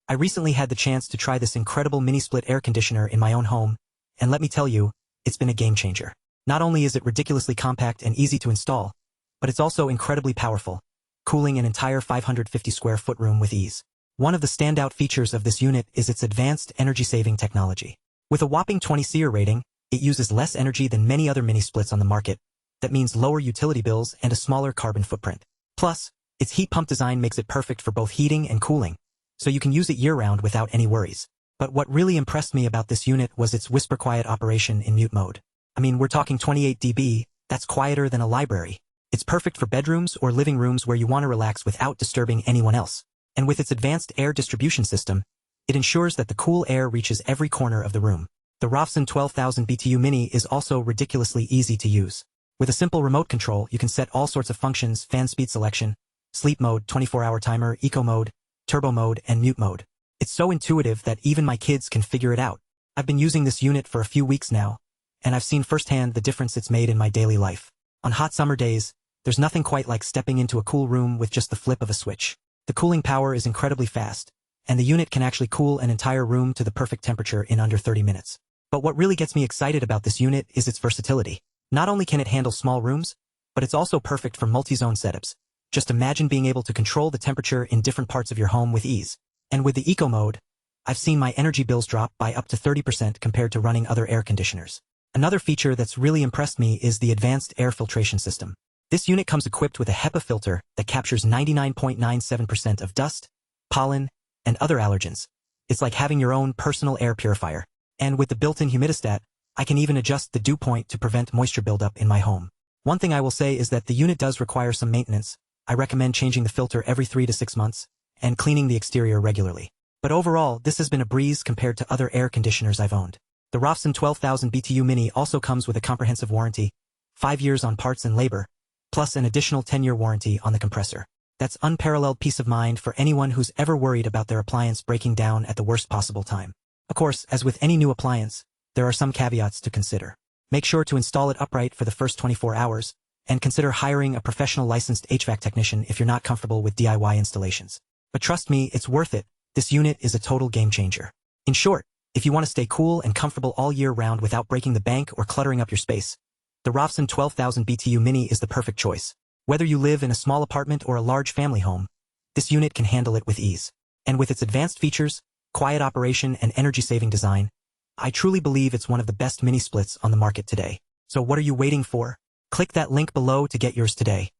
I recently had the chance to try this incredible mini split air conditioner in my own home, and let me tell you, it's been a game changer. Not only is it ridiculously compact and easy to install, but it's also incredibly powerful, cooling an entire 550 square foot room with ease. One of the standout features of this unit is its advanced energy-saving technology. With a whopping 20 SEER rating, it uses less energy than many other mini splits on the market. That means lower utility bills and a smaller carbon footprint. Plus, its heat pump design makes it perfect for both heating and cooling, so you can use it year-round without any worries. But what really impressed me about this unit was its whisper-quiet operation in mute mode. I mean, we're talking 28 dB, that's quieter than a library. It's perfect for bedrooms or living rooms where you want to relax without disturbing anyone else. And with its advanced air distribution system, it ensures that the cool air reaches every corner of the room. The ROVSUN 12,000 BTU Mini is also ridiculously easy to use. With a simple remote control, you can set all sorts of functions: fan speed selection, sleep mode, 24-hour timer, eco mode, turbo mode, and mute mode. It's so intuitive that even my kids can figure it out. I've been using this unit for a few weeks now, and I've seen firsthand the difference it's made in my daily life. On hot summer days, there's nothing quite like stepping into a cool room with just the flip of a switch. The cooling power is incredibly fast, and the unit can actually cool an entire room to the perfect temperature in under 30 minutes. But what really gets me excited about this unit is its versatility. Not only can it handle small rooms, but it's also perfect for multi-zone setups. Just imagine being able to control the temperature in different parts of your home with ease. And with the eco mode, I've seen my energy bills drop by up to 30% compared to running other air conditioners. Another feature that's really impressed me is the advanced air filtration system. This unit comes equipped with a HEPA filter that captures 99.97% of dust, pollen, and other allergens. It's like having your own personal air purifier. And with the built-in humidistat, I can even adjust the dew point to prevent moisture buildup in my home. One thing I will say is that the unit does require some maintenance. I recommend changing the filter every 3 to 6 months and cleaning the exterior regularly. But overall, this has been a breeze compared to other air conditioners I've owned. The ROVSUN 12,000 BTU Mini also comes with a comprehensive warranty, 5 years on parts and labor, plus an additional 10-year warranty on the compressor. That's unparalleled peace of mind for anyone who's ever worried about their appliance breaking down at the worst possible time. Of course, as with any new appliance, there are some caveats to consider. Make sure to install it upright for the first 24 hours, and consider hiring a professional licensed HVAC technician if you're not comfortable with DIY installations. But trust me, it's worth it. This unit is a total game changer. In short, if you want to stay cool and comfortable all year round without breaking the bank or cluttering up your space, the ROVSUN 12,000 BTU Mini is the perfect choice. Whether you live in a small apartment or a large family home, this unit can handle it with ease. And with its advanced features, quiet operation, and energy-saving design, I truly believe it's one of the best mini splits on the market today. So what are you waiting for? Click that link below to get yours today.